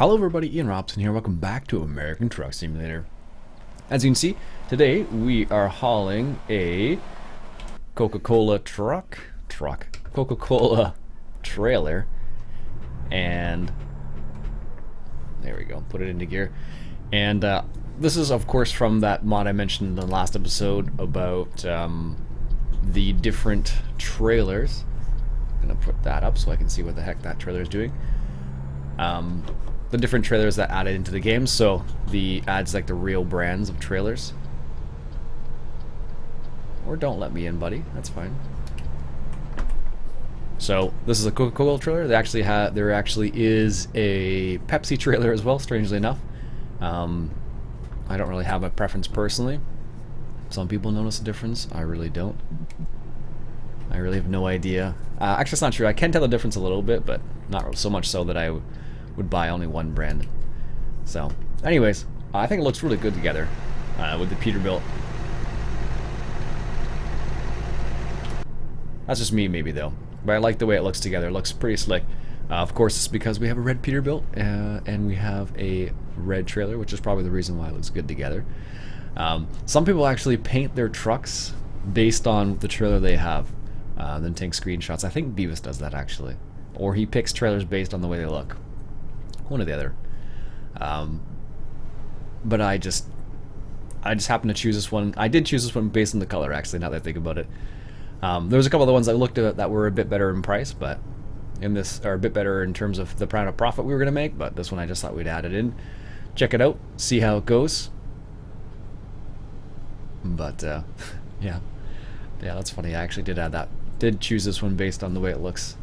Hello everybody, Ian Robson here. Welcome back to American Truck Simulator. As you can see, today we are hauling a Coca Cola Coca Cola trailer, and there we go, put it into gear. And this is of course from that mod I mentioned in the last episode about the different trailers. I'm gonna put that up so I can see what the heck that trailer is doing. The different trailers that added into the game, so the adds like the real brands of trailers. Or don't let me in, buddy. That's fine. So this is a Coca Cola trailer. There actually is a Pepsi trailer as well, strangely enough. I don't really have a preference personally. Some people notice a difference. I really don't. I really have no idea. Actually, it's not true. I can tell the difference a little bit, but not so much so that I would buy only one brand. So, anyways, I think it looks really good together with the Peterbilt. That's just me, maybe, though. But I like the way it looks together. It looks pretty slick. Of course, it's because we have a red Peterbilt and we have a red trailer, which is probably the reason why it looks good together. Some people actually paint their trucks based on the trailer they have, then take screenshots. I think Beavis does that, actually. Or he picks trailers based on the way they look. One or the other. But I just happened to choose this one. I did choose this one based on the color, actually, now that I think about it. There was a couple of the ones I looked at that were a bit better in price, but in this are a bit better in terms of the amount of profit we were going to make, but this one I just thought we'd add it in. Check it out, see how it goes. But yeah, that's funny. I actually did choose this one based on the way it looks.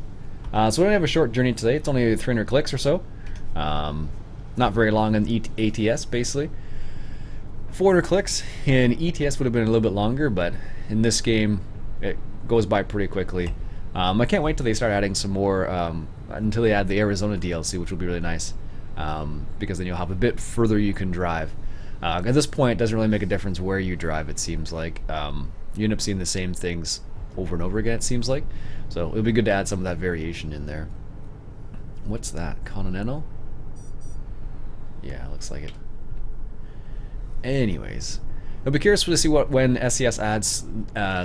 So we're going to have a short journey today. It's only 300 clicks or so. Not very long in ATS, basically. 400 clicks in ETS would have been a little bit longer, but in this game it goes by pretty quickly. I can't wait till they start adding some more, until they add the Arizona DLC, which will be really nice, because then you'll have a bit further you can drive. At this point, it doesn't really make a difference where you drive, it seems like. You end up seeing the same things over and over again, it seems like. So it'll be good to add some of that variation in there. What's that? Continental? Yeah, looks like it. Anyways, I'll be curious to see when SCS adds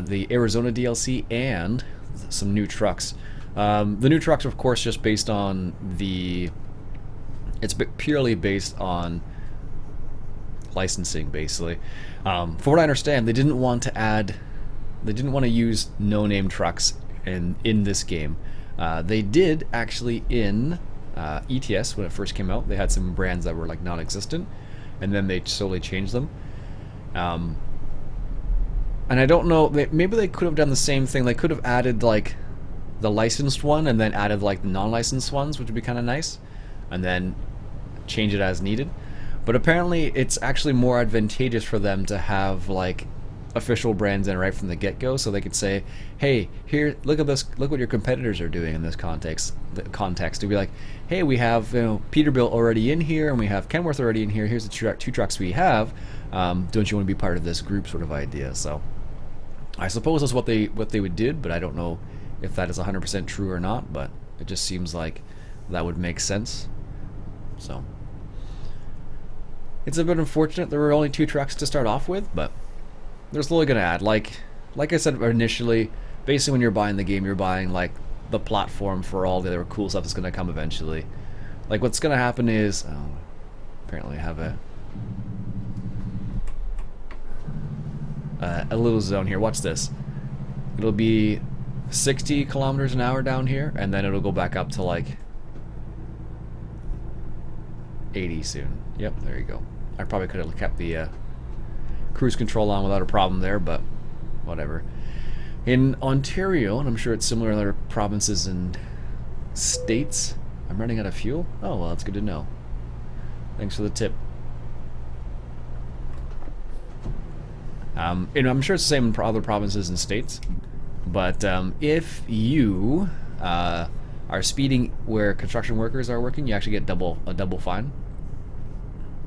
the Arizona DLC and some new trucks. The new trucks, of course, just based on it's purely based on licensing, basically. From what I understand, they didn't want to use no-name trucks in this game. They did actually in ETS when it first came out. They had some brands that were like non-existent, and then they slowly changed them. And I don't know, maybe they could have done the same thing. They could have added like the licensed one and then added like the non-licensed ones, which would be kind of nice, and then change it as needed. But apparently it's actually more advantageous for them to have like official brands in right from the get-go, so they could say, hey, here, look at this, look what your competitors are doing in this context. To be like, hey, we have Peterbilt already in here, and we have Kenworth already in here, here's the two trucks we have, don't you want to be part of this group, sort of idea. So I suppose that's what they would do, but I don't know if that is 100% true or not, but it just seems like that would make sense. So it's a bit unfortunate there were only 2 trucks to start off with, but they're slowly going to add. Like I said initially, basically when you're buying the game, you're buying like the platform for all the other cool stuff that's going to come eventually. Like what's going to happen is, apparently I have a little zone here. Watch this. It'll be 60 kilometers an hour down here, and then it'll go back up to like 80 soon. Yep, there you go. I probably could have kept the cruise control on without a problem there, but whatever. In Ontario, and I'm sure it's similar in other provinces and states, I'm running out of fuel. Oh, well, that's good to know. Thanks for the tip. And I'm sure it's the same in other provinces and states, but if you are speeding where construction workers are working, you actually get a double fine,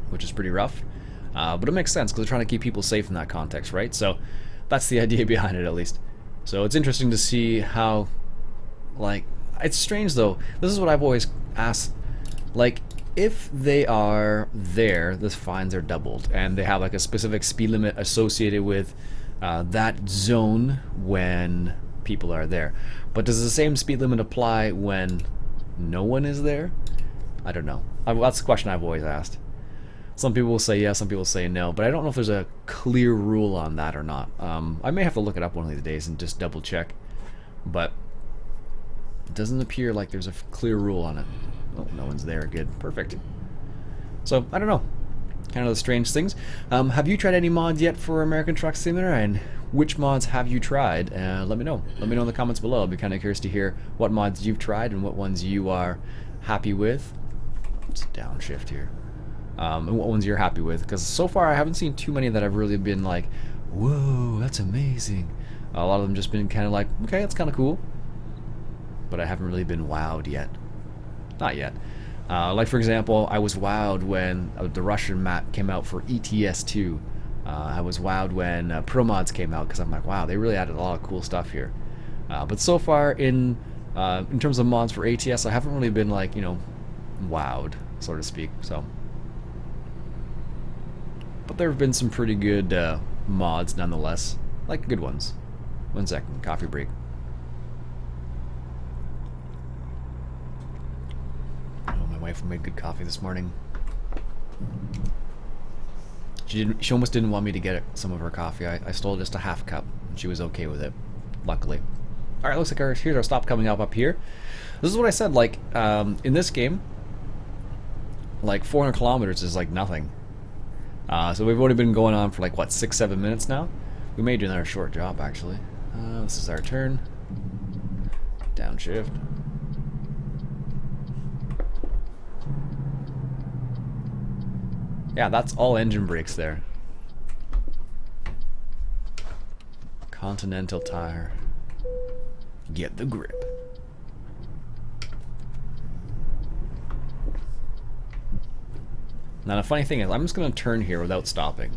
which is pretty rough. But it makes sense because they're trying to keep people safe in that context, right? So that's the idea behind it, at least. So it's interesting to see how, like, it's strange though. This is what I've always asked. Like, if they are there, the fines are doubled, and they have like a specific speed limit associated with that zone when people are there. But does the same speed limit apply when no one is there? I don't know. That's the question I've always asked. Some people will say yes, some people say no, but I don't know if there's a clear rule on that or not. I may have to look it up one of these days and just double check, but it doesn't appear like there's a clear rule on it. Oh, no one's there. Good. Perfect. So, I don't know. Kind of the strange things. Have you tried any mods yet for American Truck Simulator, and which mods have you tried? Let me know. Let me know in the comments below. I'll be kind of curious to hear what mods you've tried and what ones you are happy with. Let's downshift here. And what ones you're happy with, because so far I haven't seen too many that I've really been like, whoa, that's amazing. A lot of them just been kind of like, okay, that's kind of cool, but I haven't really been wowed yet. Not yet. Like for example, I was wowed when the Russian map came out for ETS2. I was wowed when Pro Mods came out, because I'm like, wow, they really added a lot of cool stuff here. But so far in terms of mods for ATS, I haven't really been like, you know, wowed, so to speak. So. But there have been some pretty good mods nonetheless, like good ones. 1 second, coffee break. Oh, my wife made good coffee this morning. She almost didn't want me to get some of her coffee. I stole just a half cup, and she was okay with it, luckily. All right, looks like here's our stop coming up here. This is what I said. Like in this game, like 400 kilometers is like nothing. So we've only been going on for like, what, 6-7 minutes now? We may do another short job, actually. This is our turn. Downshift. Yeah, that's all engine brakes there. Continental tire. Get the grip. Now the funny thing is, I'm just going to turn here without stopping.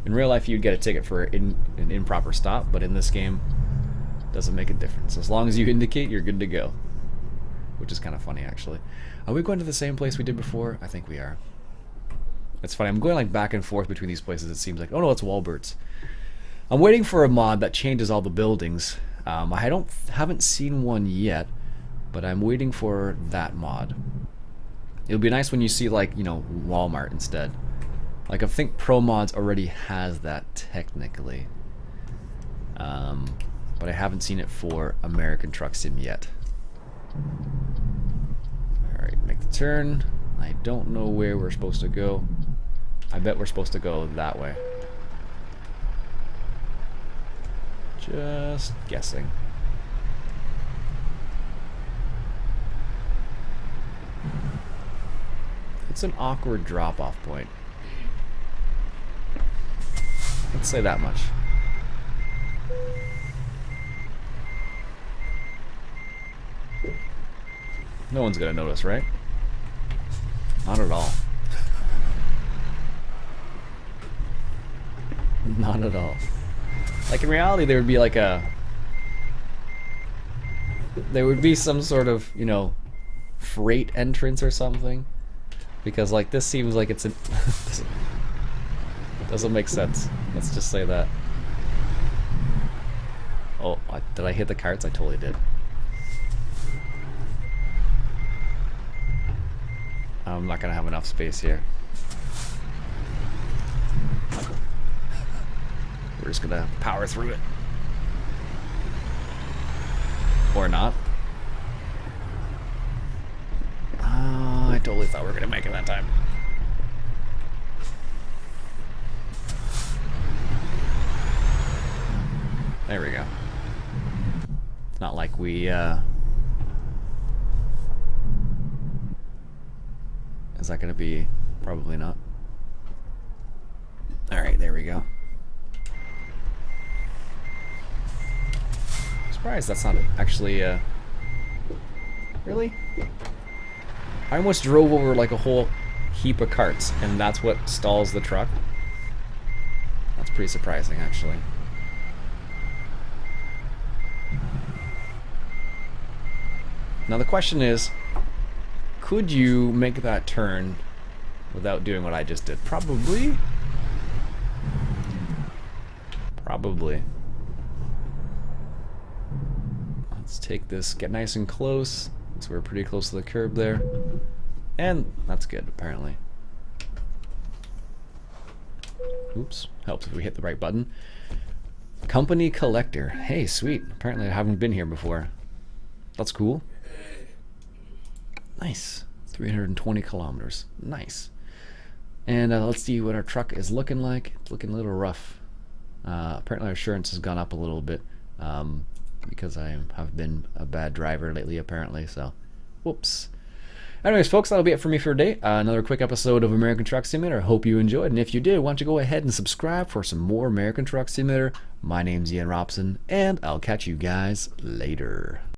In real life you'd get a ticket for an improper stop, but in this game, it doesn't make a difference. As long as you indicate, you're good to go. Which is kind of funny, actually. Are we going to the same place we did before? I think we are. It's funny, I'm going like back and forth between these places, it seems like. Oh no, it's Walbert's. I'm waiting for a mod that changes all the buildings. I haven't seen one yet, but I'm waiting for that mod. It'll be nice when you see, like, you know, Walmart instead. Like, I think Pro Mods already has that technically. But I haven't seen it for American Truck Sim yet. Alright, make the turn. I don't know where we're supposed to go. I bet we're supposed to go that way. Just guessing. It's an awkward drop-off point. Let's say that much. No one's gonna notice, right? Not at all. Not at all. Like, in reality, there would be like there would be some sort of, you know, freight entrance or something. Because, like, this seems like it's doesn't make sense. Let's just say that. Oh, did I hit the carts? I totally did. I'm not gonna have enough space here. We're just gonna power through it. Or not. I totally thought we were gonna make it that time. There we go. It's not like we, is that gonna be? Probably not. Alright, there we go. I'm surprised that's not actually, really? I almost drove over like a whole heap of carts, and that's what stalls the truck. That's pretty surprising, actually. Now the question is, Could you make that turn without doing what I just did? Probably. Probably. Let's take this, get nice and close. So we're pretty close to the curb there. And that's good, apparently. Oops, helps if we hit the right button. Company collector. Hey, sweet. Apparently I haven't been here before. That's cool. Nice. 320 kilometers. Nice. And let's see what our truck is looking like. It's looking a little rough. Apparently our insurance has gone up a little bit because I have been a bad driver lately, apparently. So, whoops. Anyways, folks, that'll be it for me for today. Another quick episode of American Truck Simulator. I hope you enjoyed. And if you did, why don't you go ahead and subscribe for some more American Truck Simulator. My name's Iain Robson, and I'll catch you guys later.